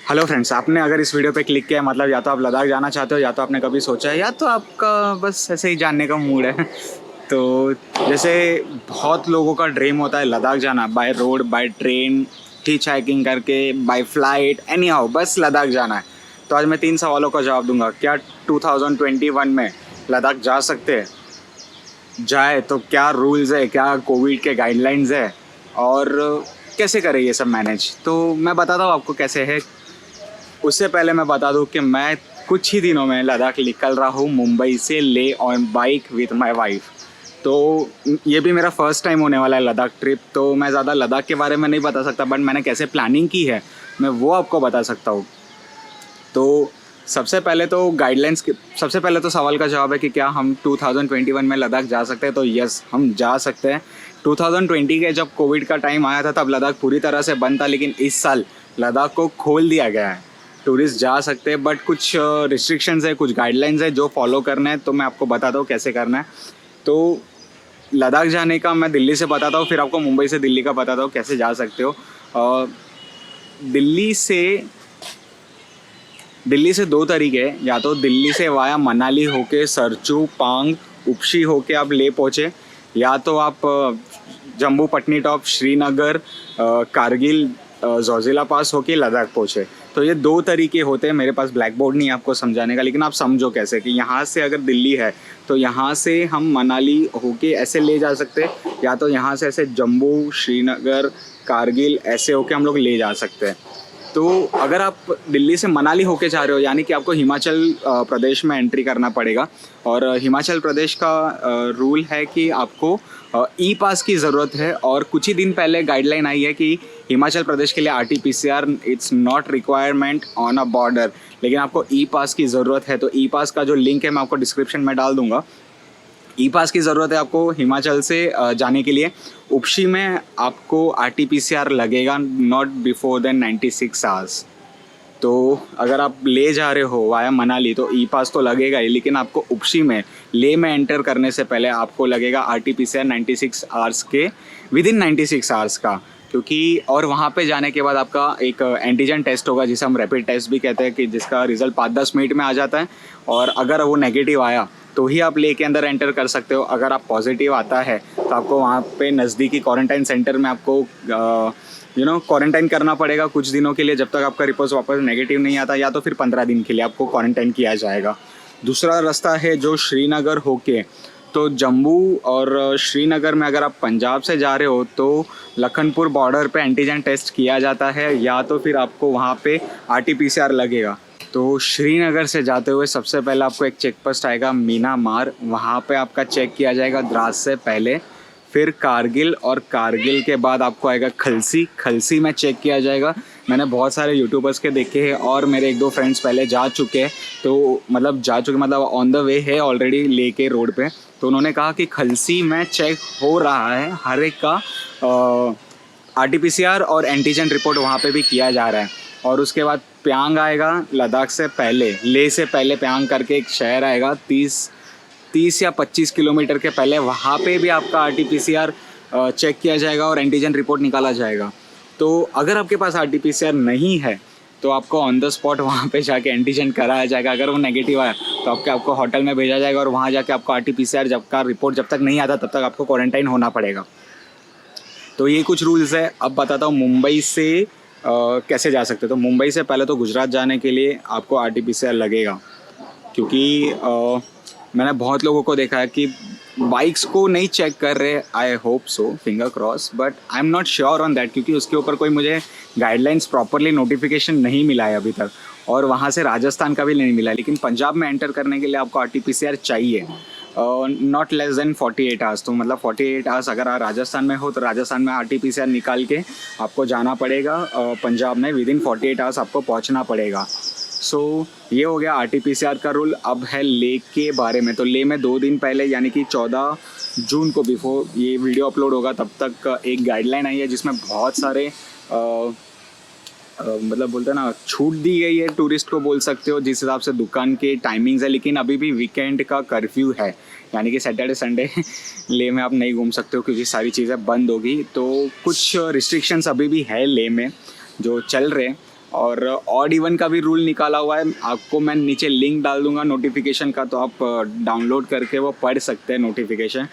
Hello friends, आपने अगर इस वीडियो पे क्लिक किया है मतलब या तो आप लद्दाख जाना चाहते हो या तो आपने कभी सोचा है या तो आपका बस ऐसे ही जानने का मूड है। तो जैसे बहुत लोगों का ड्रीम होता है लद्दाख जाना, by road, by train, hitch hiking करके, बाय फ्लाइट, एनी हाउ बस लद्दाख जाना है। तो आज मैं 3 सवालों का जवाब दूंगा। क्या 2021 में लद्दाख जा सकते हैं? जाए तो क्या रूल्स है, क्या कोविड के गाइडलाइंस है और कैसे करें ये सब मैनेज। तो मैं बताता हूँ आपको कैसे है। उससे पहले मैं बता दूं कि मैं कुछ ही दिनों में लद्दाख निकल रहा हूँ मुंबई से ले on bike with my wife. तो ये भी मेरा फर्स्ट टाइम होने वाला है लद्दाख ट्रिप। तो मैं ज़्यादा लद्दाख के बारे में नहीं बता सकता, बट मैंने कैसे प्लानिंग की है मैं वो आपको बता सकता हूँ। तो सबसे पहले तो सवाल का जवाब है कि क्या हम 2021 में लद्दाख जा सकते हैं। तो यस, हम जा सकते हैं। 2020 के जब कोविड का टाइम आया था तब लद्दाख पूरी तरह से बंद था, लेकिन इस साल लद्दाख को खोल दिया गया है। टूरिस्ट जा सकते हैं, बट कुछ रिस्ट्रिक्शंस है, कुछ गाइडलाइंस है जो फॉलो करना है। तो मैं आपको बताता हूँ कैसे करना है। तो लद्दाख जाने का मैं दिल्ली से बताता हूँ, फिर आपको मुंबई से दिल्ली का बताता हूँ कैसे जा सकते हो। दिल्ली से दिल्ली से दो तरीके हैं। या तो दिल्ली से वाया मनाली होके सरचू पांग उपशी होके आप ले पहुँचे, या तो आप जम्मू पटनी टॉप श्रीनगर कारगिल जोजिला पास होके लद्दाख पहुँचे। तो ये दो तरीके होते हैं। मेरे पास ब्लैक बोर्ड नहीं है आपको समझाने का, लेकिन आप समझो कैसे कि यहाँ से अगर दिल्ली है तो यहाँ से हम मनाली होके ऐसे ले जा सकते हैं, या तो यहाँ से ऐसे जम्मू श्रीनगर कारगिल ऐसे होके हम लोग ले जा सकते हैं। तो अगर आप दिल्ली से मनाली होके जा रहे हो यानी कि आपको हिमाचल प्रदेश में एंट्री करना पड़ेगा। और हिमाचल प्रदेश का रूल है कि आपको ई पास की ज़रूरत है। और कुछ ही दिन पहले गाइडलाइन आई है कि हिमाचल प्रदेश के लिए RT-PCR it's not requirement on a border, लेकिन आपको ई पास की ज़रूरत है। तो ई पास का जो लिंक है मैं आपको डिस्क्रिप्शन में डाल दूँगा। ई पास की ज़रूरत है आपको हिमाचल से जाने के लिए। उपशी में आपको RT-PCR लगेगा नॉट बिफोर देन 96 आवर्स। तो अगर आप ले जा रहे हो वाया मनाली तो ई पास तो लगेगा ही, लेकिन आपको उपशी में ले में एंटर करने से पहले आपको लगेगा RT-PCR 96 आवर्स के विदिन 96 आवर्स का। क्योंकि और वहाँ पे जाने के बाद आपका एक एंटीजन टेस्ट होगा जिसे हम रैपिड टेस्ट भी कहते हैं, कि जिसका रिजल्ट 5-10 मिनट में आ जाता है। और अगर वो नेगेटिव आया तो ही आप ले के अंदर एंटर कर सकते हो। अगर आप पॉजिटिव आता है तो आपको वहाँ पे नज़दीकी क्वारंटाइन सेंटर में आपको क्वारंटाइन करना पड़ेगा कुछ दिनों के लिए, जब तक आपका रिपोर्ट वापस नेगेटिव नहीं आता, या तो फिर 15 दिन के लिए आपको क्वारंटाइन किया जाएगा। दूसरा रास्ता है जो श्रीनगर होके, तो जम्मू और श्रीनगर में अगर आप पंजाब से जा रहे हो तो लखनपुर बॉर्डर पे एंटीजन टेस्ट किया जाता है, या तो फिर आपको वहाँ पे RT-PCR लगेगा। तो श्रीनगर से जाते हुए सबसे पहले आपको एक चेक पोस्ट आएगा मीना मार, वहाँ पे आपका चेक किया जाएगा द्रास से पहले। फिर कारगिल, और कारगिल के बाद आपको आएगा खलसी, खलसी में चेक किया जाएगा। मैंने बहुत सारे यूट्यूबर्स के देखे हैं और मेरे 1-2 फ्रेंड्स पहले जा चुके हैं, तो मतलब ऑन द वे है ऑलरेडी लेके रोड पे। तो उन्होंने कहा कि खलसी में चेक हो रहा है हर एक का RT-PCR और एंटीजन रिपोर्ट वहाँ पे भी किया जा रहा है। और उसके बाद प्यांग आएगा लद्दाख से पहले, ले से पहले प्यांग करके एक शहर आएगा 30 या 25 किलोमीटर के पहले, वहाँ पे भी आपका RT-PCR चेक किया जाएगा और एंटीजन रिपोर्ट निकाला जाएगा। तो अगर आपके पास RT-PCR नहीं है तो आपको ऑन द स्पॉट वहाँ पे जाके एंटीजन कराया जाएगा। अगर वो नेगेटिव आया तो आपको होटल में भेजा जाएगा और वहाँ जाके आपको RT-PCR रिपोर्ट जब तक नहीं आता तब तक आपको क्वारंटाइन होना पड़ेगा। तो ये कुछ रूल्स है। अब बताता हूँ मुंबई से कैसे जा सकते हो। तो मुंबई से पहले तो गुजरात जाने के लिए आपको RT-PCR लगेगा, क्योंकि मैंने बहुत लोगों को देखा है कि बाइक्स को नहीं चेक कर रहे। I hope so, finger cross, but I am not sure on that, क्योंकि उसके ऊपर कोई मुझे गाइडलाइंस प्रॉपरली नोटिफिकेशन नहीं मिला है अभी तक, और वहाँ से राजस्थान का भी नहीं मिला। लेकिन पंजाब में एंटर करने के लिए आपको RT-PCR चाहिए नॉट लेस देन 48 आवर्स। तो मतलब 48 आवर्स अगर आप राजस्थान में हो तो राजस्थान में RT-PCR निकाल के आपको जाना पड़ेगा। पंजाब में विदिन 48 आवर्स आपको पहुँचना पड़ेगा। सो ये हो गया RT-PCR का रूल। अब है ले के बारे में। तो ले में 2 दिन पहले यानी कि 14 जून को, बिफोर ये वीडियो अपलोड होगा तब तक एक गाइडलाइन आई है जिसमें बहुत सारे मतलब बोलते हैं ना, छूट दी गई है टूरिस्ट को बोल सकते हो, जिस हिसाब से दुकान के टाइमिंग्स है। लेकिन अभी भी वीकेंड का कर्फ्यू है, यानी कि सैटरडे संडे ले में आप नहीं घूम सकते हो क्योंकि सारी चीज़ें बंद होगी। तो कुछ रिस्ट्रिक्शंस अभी भी है ले में जो चल रहे हैं। और ऑड इवन का भी रूल निकाला हुआ है, आपको मैं नीचे लिंक डाल दूंगा नोटिफिकेशन का, तो आप डाउनलोड करके वो पढ़ सकते हैं नोटिफिकेशन।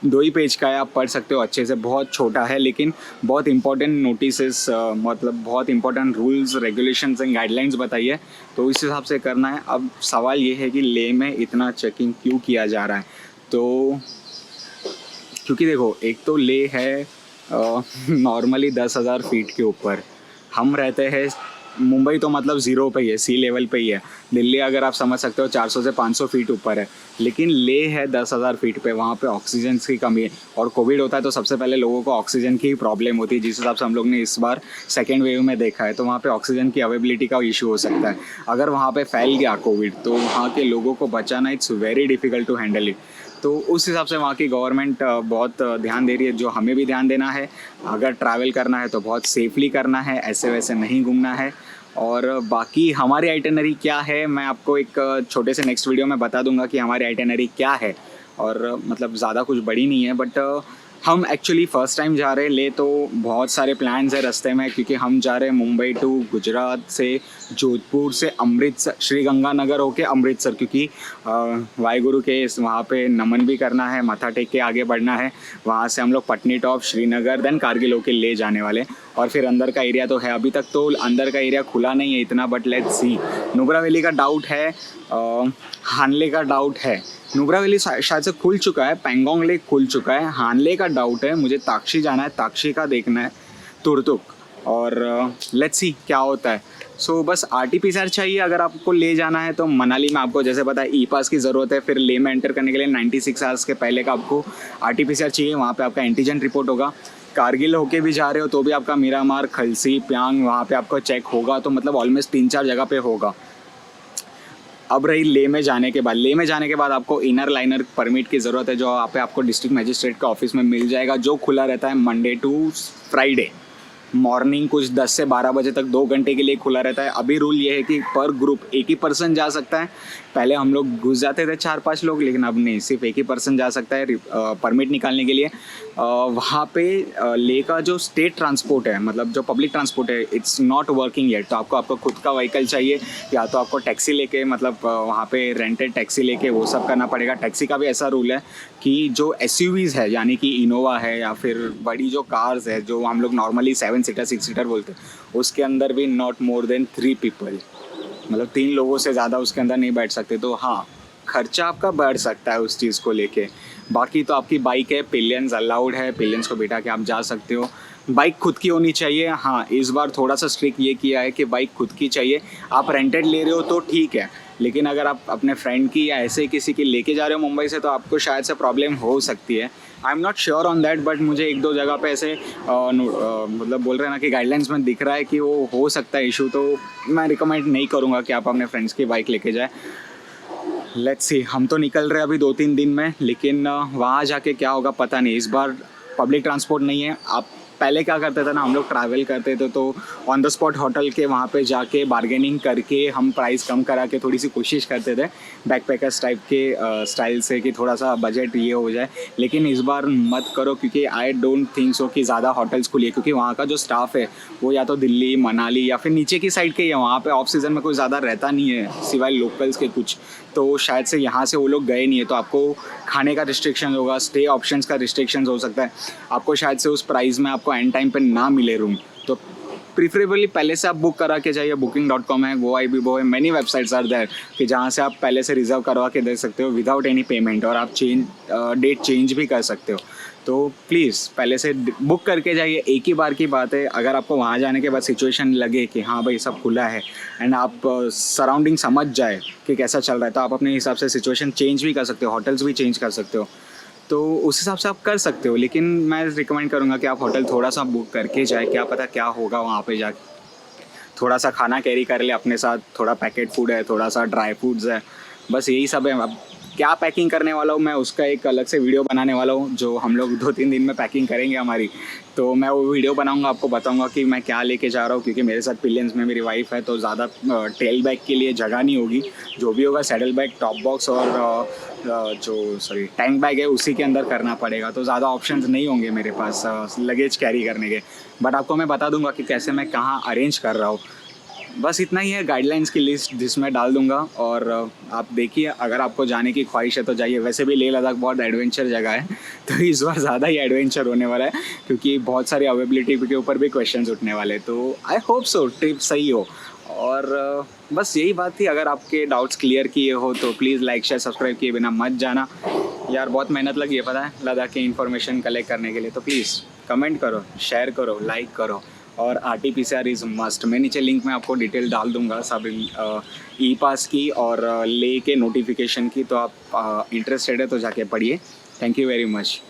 2 ही पेज का है, आप पढ़ सकते हो अच्छे से, बहुत छोटा है लेकिन बहुत इंपॉर्टेंट नोटिसेस, मतलब बहुत important rules regulations and guidelines बताइए, तो इस हिसाब से करना है। अब सवाल ये है कि ले में इतना चेकिंग क्यों किया जा रहा है, तो क्योंकि देखो एक तो ले है नॉर्मली 10,000 फीट के ऊपर, हम रहते हैं मुंबई तो मतलब ज़ीरो पे ही है, सी लेवल पे ही है। दिल्ली अगर आप समझ सकते हो 400 से 500 फीट ऊपर है, लेकिन ले है 10,000 फीट पे, वहाँ पे ऑक्सीजन की कमी है। और कोविड होता है तो सबसे पहले लोगों को ऑक्सीजन की प्रॉब्लम होती है, जिस हिसाब से हम लोग ने इस बार सेकेंड वेव में देखा है, तो वहाँ पे ऑक्सीजन की अवेबिलिटी का इशू हो सकता है। अगर वहाँ पे फैल गया कोविड तो वहाँ के लोगों को बचाना it's very difficult to handle it. तो उस हिसाब से वहाँ की गवर्नमेंट बहुत ध्यान दे रही है, जो हमें भी ध्यान देना है। अगर ट्रैवल करना है तो बहुत सेफली करना है, ऐसे वैसे नहीं घूमना है। और बाकी हमारी आइटनरी क्या है, मैं आपको एक छोटे से नेक्स्ट वीडियो में बता दूंगा कि हमारी आइटनरी क्या है। और मतलब ज़्यादा कुछ बड़ी नहीं है, बट हम एक्चुअली फ़र्स्ट टाइम जा रहे हैं ले, तो बहुत सारे प्लान्स है रास्ते में, क्योंकि हम जा रहे हैं मुंबई टू गुजरात से, जोधपुर से अमृतसर, श्री गंगानगर होके अमृतसर, क्योंकि वाहिगुरु के वहाँ पे नमन भी करना है, माथा टेक के आगे बढ़ना है। वहाँ से हम लोग पटनी टॉप, श्रीनगर, देन कारगिल होके ले जाने वाले। और फिर अंदर का एरिया तो है, अभी तक तो अंदर का एरिया खुला नहीं है इतना, but let's see. Nubra valley का डाउट है, हानले का डाउट है। नुब्रा वैली शायद से खुल चुका है, पैंगोंग लेक खुल चुका है, हानले का डाउट है, मुझे ताक्षी जाना है, ताक्षी का देखना है, तुरतुक। और लेट्स सी क्या होता है। सो बस RT-PCR चाहिए अगर आपको ले जाना है तो। मनाली में आपको जैसे पता है ई पास की ज़रूरत है, फिर ले में एंटर करने के लिए 96 आवर्स के पहले का आपको RT-PCR चाहिए, वहाँ पे आपका एंटीजन रिपोर्ट होगा। कारगिल होके भी जा रहे हो तो भी आपका मीरामार, खलसी, प्यांग, वहाँ पे आपको चेक होगा, तो मतलब ऑलमोस्ट 3-4 जगह पे होगा। अब रही ले में जाने के बाद, ले में जाने के बाद आपको इनर लाइनर परमिट की ज़रूरत है, जो यहाँ पे आपको डिस्ट्रिक्ट मजिस्ट्रेट के ऑफिस में मिल जाएगा, जो खुला रहता है मंडे टू फ्राइडे मॉर्निंग कुछ 10 से 12 बजे तक, 2 घंटे के लिए खुला रहता है। अभी रूल ये है कि पर ग्रुप एक ही पर्सन जा सकता है। पहले हम लोग घुस जाते थे 4-5 लोग, लेकिन अब नहीं, सिर्फ एक ही पर्सन जा सकता है परमिट निकालने के लिए। वहाँ पे ले का जो स्टेट ट्रांसपोर्ट है, मतलब जो पब्लिक ट्रांसपोर्ट है, इट्स नॉट वर्किंग येट, तो आपको खुद का व्हीकल चाहिए, या तो आपको टैक्सी लेके, मतलब वहाँ पे रेंटेड टैक्सी लेके वो सब करना पड़ेगा। टैक्सी का भी ऐसा रूल है कि जो SUVs है, यानी कि इनोवा है या फिर बड़ी जो कार्स है, जो हम लोग नॉर्मली 7 सीटर 6 सीटर बोलते हैं, उसके अंदर भी नॉट मोर देन 3 पीपल, मतलब 3 लोगों से ज़्यादा उसके अंदर नहीं बैठ सकते। तो हाँ, खर्चा आपका बढ़ सकता है उस चीज़ को लेके। बाकी तो आपकी बाइक है, पिलियंस अलाउड है, पिलियंस को बिठा के आप जा सकते हो। बाइक खुद की होनी चाहिए। हाँ, इस बार थोड़ा सा स्ट्रिक्ट ये किया है कि बाइक खुद की चाहिए। आप रेंटेड ले रहे हो तो ठीक है, लेकिन अगर आप अपने फ्रेंड की या ऐसे किसी की लेके जा रहे हो मुंबई से, तो आपको शायद से प्रॉब्लम हो सकती है। I am not sure on that, but मुझे 1-2 जगह पे ऐसे मतलब बोल रहे हैं ना कि गाइडलाइंस में दिख रहा है कि वो हो सकता है इशू, तो मैं रिकमेंड नहीं करूँगा कि आप अपने फ्रेंड्स की बाइक लेके जाए। लेट्स सी, हम तो निकल रहे हैं अभी 2-3 दिन में, लेकिन वहाँ जाके क्या होगा पता नहीं। इस बार पब्लिक ट्रांसपोर्ट नहीं है। आप पहले क्या करते थे ना, हम लोग ट्रैवल करते थे तो ऑन द स्पॉट होटल के वहाँ पे जाके बार्गेनिंग करके हम प्राइस कम करा के थोड़ी सी कोशिश करते थे बैकपैकर्स टाइप के स्टाइल से, कि थोड़ा सा बजट ये हो जाए। लेकिन इस बार मत करो, क्योंकि आई डोंट थिंक सो कि ज़्यादा होटल्स खुली, क्योंकि वहाँ का जो स्टाफ है वो या तो दिल्ली, मनाली या फिर नीचे की साइड के ही है। वहाँ पे ऑफ सीज़न में कोई ज़्यादा रहता नहीं है सिवाय लोकल्स के कुछ, तो शायद से यहाँ से वो लोग गए नहीं है। तो आपको खाने का रिस्ट्रिक्शन होगा, स्टे ऑप्शंस का रिस्ट्रिक्शन हो सकता है, आपको शायद से उस प्राइस में आपको एंड टाइम पे ना मिले रूम। तो प्रीफरेबली पहले से आप बुक करा के जाइए। booking.com है, GoIbibo है, मैनी वेबसाइट्स आर देयर कि जहाँ से आप पहले से रिजर्व करवा के दे सकते हो विदाउट एनी पेमेंट, और आप डेट चेंज भी कर सकते हो। तो प्लीज़ पहले से बुक करके जाइए। एक ही बार की बात है, अगर आपको वहाँ जाने के बाद सिचुएशन लगे कि हाँ भाई सब खुला है, एंड आप सराउंडिंग समझ जाए कि कैसा चल रहा है, तो आप अपने हिसाब से सिचुएशन चेंज भी कर सकते हो, होटल्स भी चेंज कर सकते हो, तो उस हिसाब से आप कर सकते हो। लेकिन मैं रिकमेंड करूँगा कि आप होटल थोड़ा सा बुक करके जाए, क्या पता क्या होगा वहाँ पे जाके। थोड़ा सा खाना कैरी कर ले अपने साथ, थोड़ा पैकेट फूड है, थोड़ा सा ड्राई फ्रूट्स है, बस यही सब है। अब क्या पैकिंग करने वाला हूँ मैं, उसका एक अलग से वीडियो बनाने वाला हूँ, जो हम लोग 2-3 दिन में पैकिंग करेंगे हमारी। तो मैं वो वीडियो बनाऊँगा, आपको बताऊँगा कि मैं क्या लेके जा रहा हूँ, क्योंकि मेरे साथ पिलियंस में मेरी वाइफ है, तो ज़्यादा टेल बैग के लिए जगह नहीं होगी। जो भी होगा सैडल बैग, टॉप बॉक्स और टैंक बैग है उसी के अंदर करना पड़ेगा। तो ज़्यादा ऑप्शंस नहीं होंगे मेरे पास लगेज कैरी करने के, बट आपको मैं बता दूंगा कि कैसे मैं कहाँ अरेंज कर रहा हूँ। बस इतना ही है गाइडलाइंस की लिस्ट जिसमें डाल दूंगा। और आप देखिए, अगर आपको जाने की ख्वाहिश है तो जाइए। वैसे भी लेह लद्दाख बहुत एडवेंचर जगह है, तो इस बार ज़्यादा ही एडवेंचर होने वाला है, क्योंकि बहुत सारी अवेबिलिटी के ऊपर भी क्वेश्चंस उठने वाले हैं। तो आई होप सो ट्रिप सही हो। और बस यही बात थी। अगर आपके डाउट्स क्लियर किए हो तो प्लीज़ लाइक शेयर सब्सक्राइब किए बिना मत जाना यार। बहुत मेहनत लगी है, पता है, लद्दाख की इन्फॉर्मेशन कलेक्ट करने के लिए। तो प्लीज़ कमेंट करो, शेयर करो, लाइक करो। और RT-PCR इज़ मस्ट। मैं नीचे लिंक में आपको डिटेल डाल दूंगा सब ई पास की और ले के नोटिफिकेशन की। तो आप इंटरेस्टेड है तो जाके पढ़िए। Thank you very much.